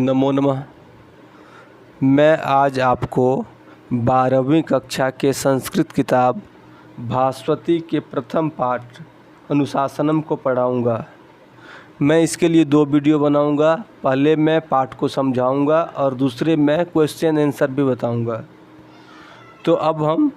नमो नमः। मैं आज आपको 12वीं कक्षा के संस्कृत किताब भास्वती के प्रथम पाठ अनुशासनम को पढ़ाऊँगा। मैं इसके लिए 2 वीडियो बनाऊँगा। पहले मैं पाठ को समझाऊँगा और दूसरे मैं क्वेश्चन आंसर भी बताऊँगा। तो अब हम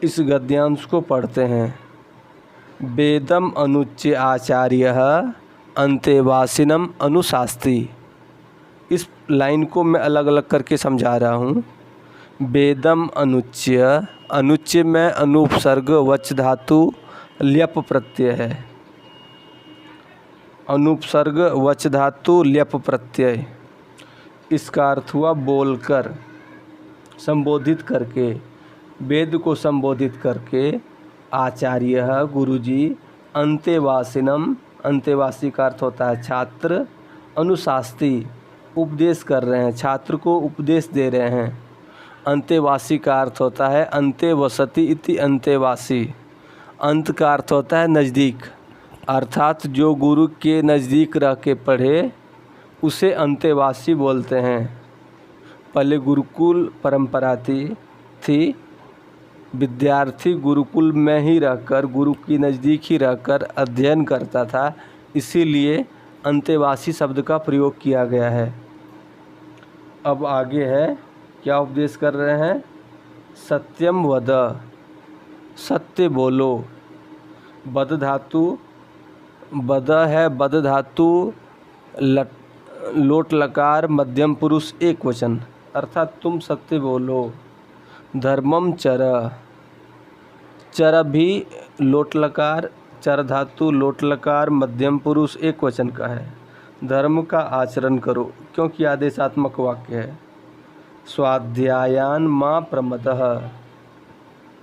इस गद्यांश को पढ़ते हैं। वेदम अनुच्य आचार्यः अंतेवासिनम अनुशास्ति। इस लाइन को मैं अलग अलग करके समझा रहा हूँ। वेदम अनुच्य, अनुच्य में अनुपसर्ग वच धातु ल्यप प्रत्यय है। अनुपसर्ग वच धातु ल्यप प्रत्यय, इसका अर्थ हुआ बोलकर, संबोधित करके, वेद को संबोधित करके। आचार्य गुरुजी, अंतेवासिनम, अंतेवासी का अर्थ होता है छात्र, अनुशास्ति उपदेश कर रहे हैं, छात्र को उपदेश दे रहे हैं। अंतेवासी का अर्थ होता है अंते वसति इति अंतेवासी। अंत का अर्थ होता है नज़दीक, अर्थात जो गुरु के नज़दीक रह के पढ़े उसे अंतेवासी बोलते हैं। पहले गुरुकुल परंपरा थी, विद्यार्थी गुरुकुल में ही रहकर, गुरु की नज़दीक ही रहकर अध्ययन करता था, इसीलिए अंतेवासी शब्द का प्रयोग किया गया है। अब आगे है, क्या उपदेश कर रहे हैं? सत्यम वद, सत्य बोलो। बद धातु, बद है, बद धातु लोट लकार मध्यम पुरुष एक वचन, अर्थात तुम सत्य बोलो। धर्मम चर, चर भी लोट लकार, चर धातु लोट लकार मध्यम पुरुष एक वचन का है। धर्म का आचरण करो, क्योंकि आदेशात्मक वाक्य है। स्वाध्यायान मां प्रमदः,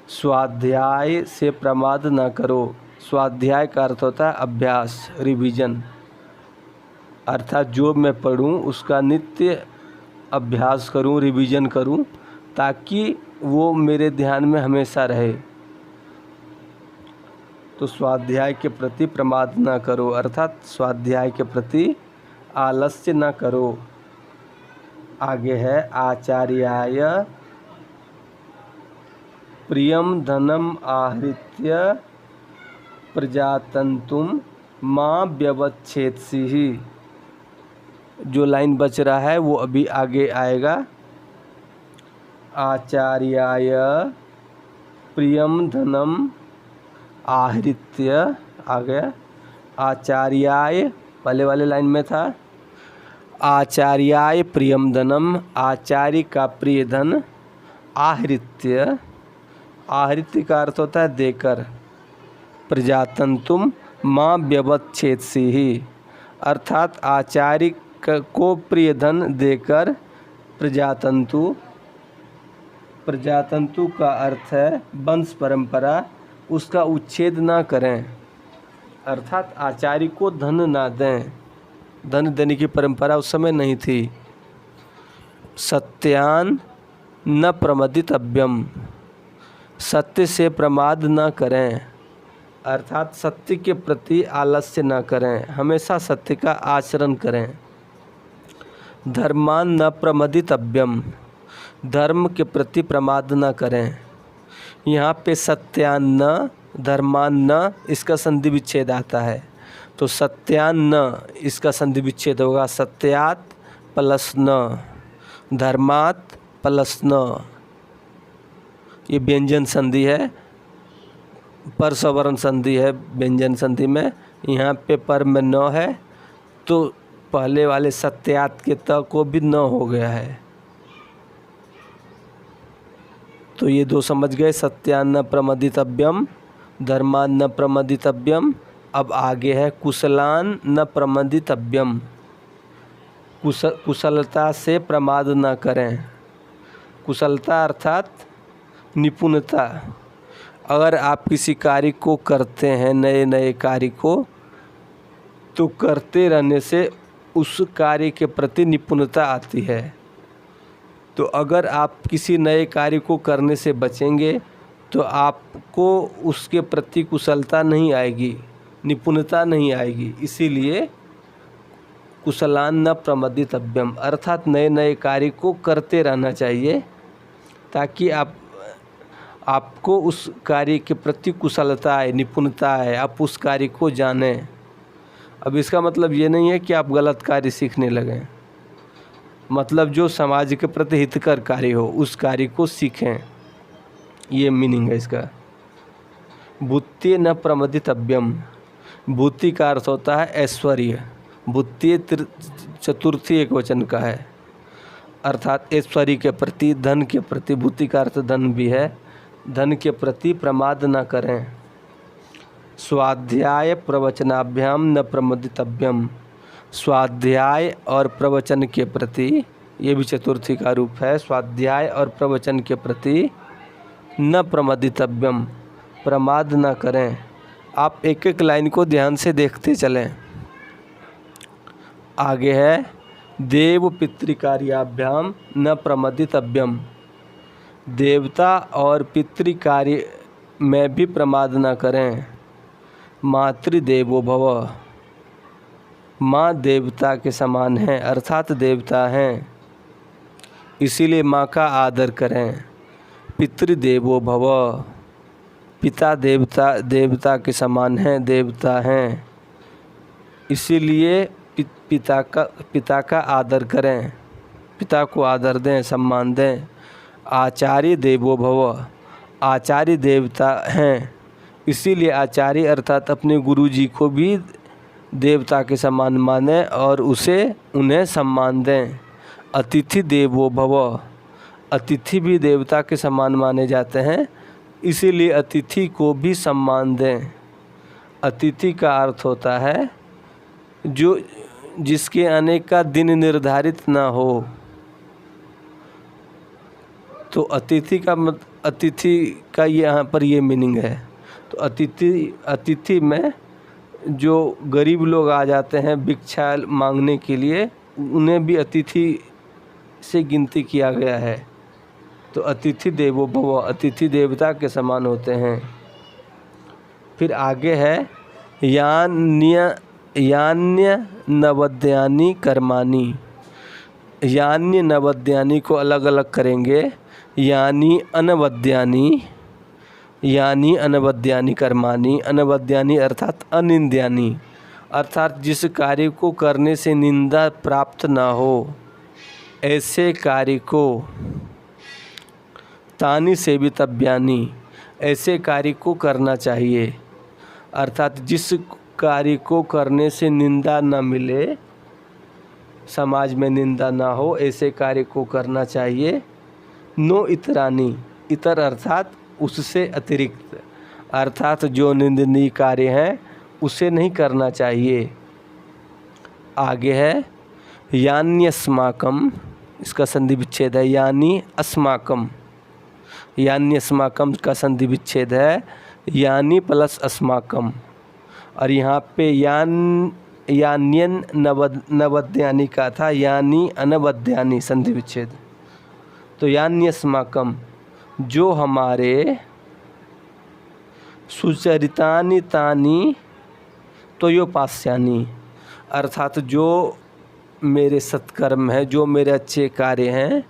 स्वाध्याय से प्रमाद न करो। स्वाध्याय का अर्थ होता है अभ्यास, रिवीजन, अर्थात जो मैं पढ़ूं उसका नित्य अभ्यास करूं, रिवीजन करूं, ताकि वो मेरे ध्यान में हमेशा रहे। तो स्वाध्याय के प्रति प्रमाद न करो, अर्थात स्वाध्याय के प्रति आलस्य न करो। आगे है, आचार्याय प्रियम धनम आहृत्य प्रजातंतुम मां व्यवच्छेदसी। जो लाइन बच रहा है वो अभी आगे आएगा। आचार्याय प्रियम धनम आहृत्य, आ गया। आचार्याय पहले वाले लाइन में था। आचार्याय प्रियम धनम, आचार्य का प्रिय धन, आहृत्य, आहृत्य का अर्थ होता है देकर। प्रजातंतुम मां व्यवच्छेदसी, अर्थात आचार्य को प्रिय धन देकर प्रजातंतु, प्रजातंतु का अर्थ है वंश परंपरा, उसका उच्छेद ना करें, अर्थात आचार्य को धन ना दें। धन देने की परंपरा उस समय नहीं थी। सत्यान न प्रमदितव्यम, सत्य से प्रमाद न करें, अर्थात सत्य के प्रति आलस्य न करें, हमेशा सत्य का आचरण करें। धर्मान न प्रमदितव्यम, धर्म के प्रति प्रमाद न करें। यहाँ पे सत्यान्न, धर्मान्न, इसका संधि विच्छेद आता है, तो सत्यान्न इसका संधि विच्छेद होगा। सत्यात प्लस न, धर्मात प्लस न, ये व्यंजन संधि है, पर सवर्ण संधि है व्यंजन संधि में। यहाँ पे पर में न है, तो पहले वाले सत्यात के त को भी न हो गया है। तो ये 2 समझ गए, सत्यान्न प्रमदितव्यम, धर्मान्न प्रमदितव्यम। अब आगे है कुशलान न प्रमदितव्यम, कुशलता से प्रमाद न करें। कुशलता अर्थात निपुणता। अगर आप किसी कार्य को करते हैं, नए नए कार्य को, तो करते रहने से उस कार्य के प्रति निपुणता आती है। तो अगर आप किसी नए कार्य को करने से बचेंगे तो आपको उसके प्रति कुशलता नहीं आएगी, निपुणता नहीं आएगी। इसीलिए कुशलान न प्रमदितव्यम, अर्थात नए नए कार्य को करते रहना चाहिए ताकि आपको उस कार्य के प्रति कुशलता है, निपुणता है, आप उस कार्य को जानें। अब इसका मतलब ये नहीं है कि आप गलत कार्य सीखने लगें, मतलब जो समाज के प्रति हितकर कार्य हो उस कार्य को सीखें, ये मीनिंग है इसका। भूत्य न प्रमदितव्यम, भूति का अर्थ होता है ऐश्वर्य, भूत्य चतुर्थी एक वचन का है, अर्थात ऐश्वर्य के प्रति, धन के प्रति, भूति का अर्थ धन भी है, धन के प्रति प्रमाद न करें। स्वाध्याय प्रवचनाभ्याम न प्रमदितव्यम, स्वाध्याय और प्रवचन के प्रति, ये भी चतुर्थी का रूप है, स्वाध्याय और प्रवचन के प्रति न प्रमदितव्यम, प्रमाद न करें। आप एक एक लाइन को ध्यान से देखते चलें। आगे है देव पितृकार्याभ्याम न प्रमदितव्यम, देवता और पितृकार्य में भी प्रमाद न करें। मातृदेवो भव, माँ देवता के समान हैं, अर्थात देवता हैं, इसीलिए माँ का आदर करें। पितृदेवो भव, पिता देवता के समान हैं, देवता हैं, इसीलिए पिता का आदर करें, पिता को आदर दें, सम्मान दें। आचार्य देवो भव, आचार्य देवता हैं, इसीलिए आचार्य अर्थात अपने गुरुजी को भी देवता के समान माने और उन्हें सम्मान दें। अतिथि देवो भव, अतिथि भी देवता के समान माने जाते हैं, इसीलिए अतिथि को भी सम्मान दें। अतिथि का अर्थ होता है जिसके आने का दिन निर्धारित ना हो, तो अतिथि का यहाँ पर ये मीनिंग है। तो अतिथि में जो गरीब लोग आ जाते हैं भिक्षा मांगने के लिए, उन्हें भी अतिथि से गिनती किया गया है। तो अतिथि देवो भव, अतिथि देवता के समान होते हैं। फिर आगे है यान्य नवद्यानि कर्माणि, यान्य नवद्यानि को अलग अलग करेंगे। यानी अनवद्यानि कर्माणि, अनवद्यानि अर्थात अनिंद्यानि, अर्थात जिस कार्य को करने से निंदा प्राप्त ना हो ऐसे कार्य को। तानि सेवितव्यानि, ऐसे कार्य को करना चाहिए, अर्थात जिस कार्य को करने से निंदा न मिले, समाज में निंदा ना हो, ऐसे कार्य को करना चाहिए। नो इतरानी, इतर अर्थात उससे अतिरिक्त, अर्थात जो निंदनीय कार्य है उसे नहीं करना चाहिए। आगे है यान्यस्माकम, इसका संधि विच्छेद है, यानी अस्माकम, यान्यस्माकम का संधि विच्छेद है, यानी प्लस अस्माकम, और यहाँ पे यान्यन नवद्यानि का था, यानी अनवद्यानि संधि विच्छेद। तो यान्यस्माकम, जो हमारे सुचरितानि तानि त्वयोपास्यानि, अर्थात जो मेरे सत्कर्म हैं, जो मेरे अच्छे कार्य हैं,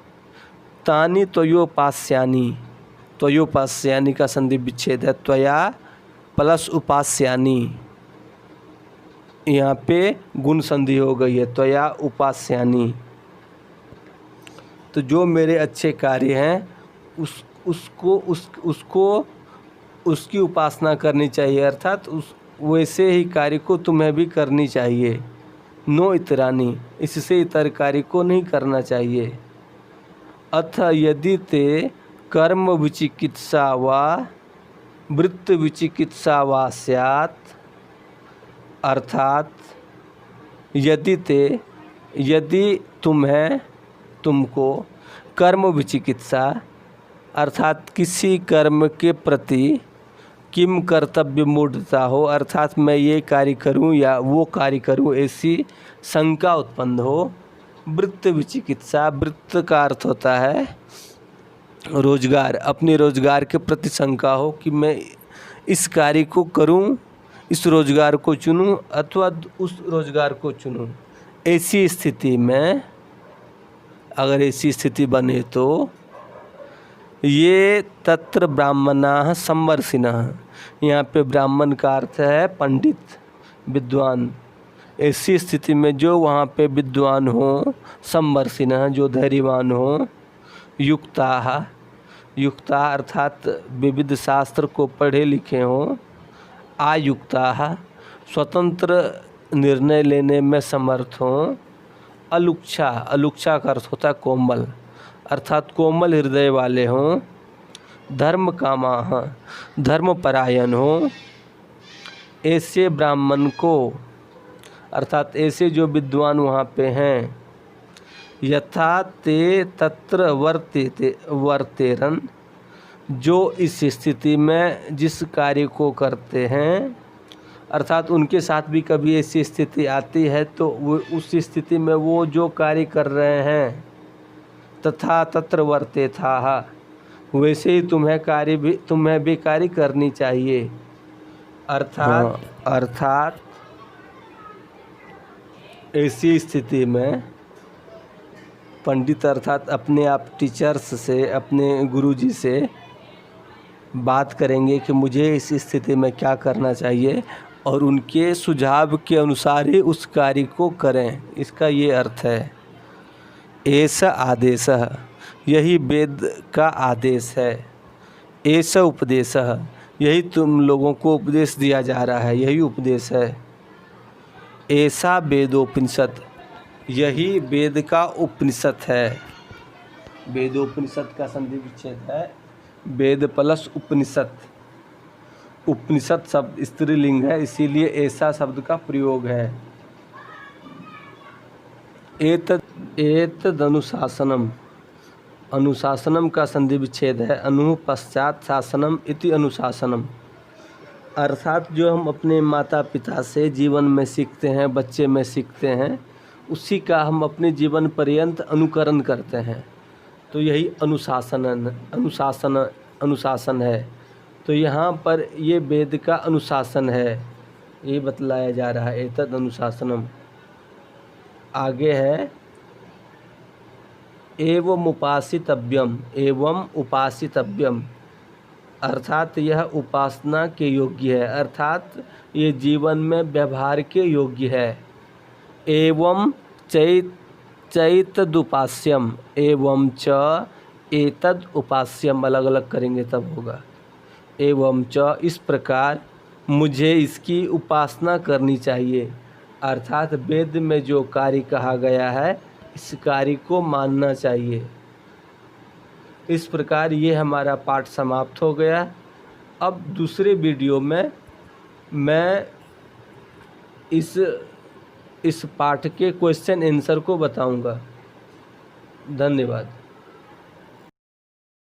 तानि त्वयोपास्यानि, त्वयोपास्यानि का संधि विच्छेद है, त्वया प्लस उपास्यानि, यहाँ पे गुण संधि हो गई है, त्वया उपास्यानि। तो जो मेरे अच्छे कार्य हैं उसकी उपासना करनी चाहिए, अर्थात वैसे ही कार्य को तुम्हें भी करनी चाहिए। नो इतरानी, इससे इतर कार्य को नहीं करना चाहिए। अथ यदि ते कर्म विचिकित्सा वा वृत्त विचिकित्सा वा स्यात्, अर्थात यदि तुमको कर्म विचिकित्सा, अर्थात किसी कर्म के प्रति किम कर्तव्य मूढ़ता हो, अर्थात मैं ये कार्य करूं या वो कार्य करूं ऐसी शंका उत्पन्न हो। वृत्त विचिकित्सा, वृत्त का अर्थ होता है रोजगार, अपने रोजगार के प्रति शंका हो कि मैं इस कार्य को करूं, इस रोजगार को चुनूं अथवा उस रोजगार को चुनूं, ऐसी स्थिति में, अगर ऐसी स्थिति बने तो ये तत्र ब्राह्मणाः संवर्षिणः, यहाँ पे ब्राह्मण का अर्थ है पंडित, विद्वान। ऐसी स्थिति में जो वहाँ पे विद्वान हो, संवर्षिणः जो धैर्यवान हो, युक्ताः, युक्ता अर्थात विविध शास्त्र को पढ़े लिखे हों, आयुक्ताः स्वतंत्र निर्णय लेने में समर्थ हों, अलुक्षा, अलुक्षा का अर्थ होता है कोमल, अर्थात कोमल हृदय वाले हों, धर्म कामाः धर्मपरायण हों। ऐसे ब्राह्मण को, अर्थात ऐसे जो विद्वान वहाँ पे हैं, यथा ते तत्र वर्तेरन, जो इस स्थिति में जिस कार्य को करते हैं, अर्थात उनके साथ भी कभी ऐसी स्थिति आती है तो वो उस स्थिति में वो जो कार्य कर रहे हैं, तथा तत्र वर्तेथाः, वैसे ही तुम्हें भी कार्य करनी चाहिए। अर्थात ऐसी स्थिति में पंडित अर्थात अपने आप टीचर्स से, अपने गुरुजी से बात करेंगे कि मुझे इस स्थिति में क्या करना चाहिए, और उनके सुझाव के अनुसार ही उस कार्य को करें। इसका ये अर्थ है। ऐसा आदेश, यही वेद का आदेश है। ऐसा उपदेश, यही तुम लोगों को उपदेश दिया जा रहा है, यही उपदेश है। ऐसा वेदोपनिषद, यही वेद का उपनिषद है। वेदोपनिषद का संधि विच्छेद है वेद प्लस उपनिषद। उपनिषद शब्द स्त्रीलिंग है, इसीलिए ऐसा शब्द का प्रयोग है। एतद अनुशासनम, अनुशासनम का संधि विच्छेद है अनु पश्चात शासनम इति अनुशासनम, अर्थात जो हम अपने माता पिता से जीवन में सीखते हैं, बच्चे में सीखते हैं, उसी का हम अपने जीवन पर्यंत अनुकरण करते हैं, तो यही अनुशासन है। तो यहाँ पर ये वेद का अनुशासन है, ये बतलाया जा रहा है। एतद अनुशासनम। आगे है एवं उपासितव्यम, एवं उपासितव्यम, अर्थात यह उपासना के योग्य है, अर्थात ये जीवन में व्यवहार के योग्य है। एवं चैतदुपास्यम, एवं च एतद उपास्यम, अलग अलग करेंगे तब होगा। एवं च, इस प्रकार मुझे इसकी उपासना करनी चाहिए, अर्थात वेद में जो कार्य कहा गया है इस कार्य को मानना चाहिए। इस प्रकार ये हमारा पाठ समाप्त हो गया। अब दूसरे वीडियो में मैं इस पाठ के क्वेश्चन आंसर को बताऊंगा। धन्यवाद।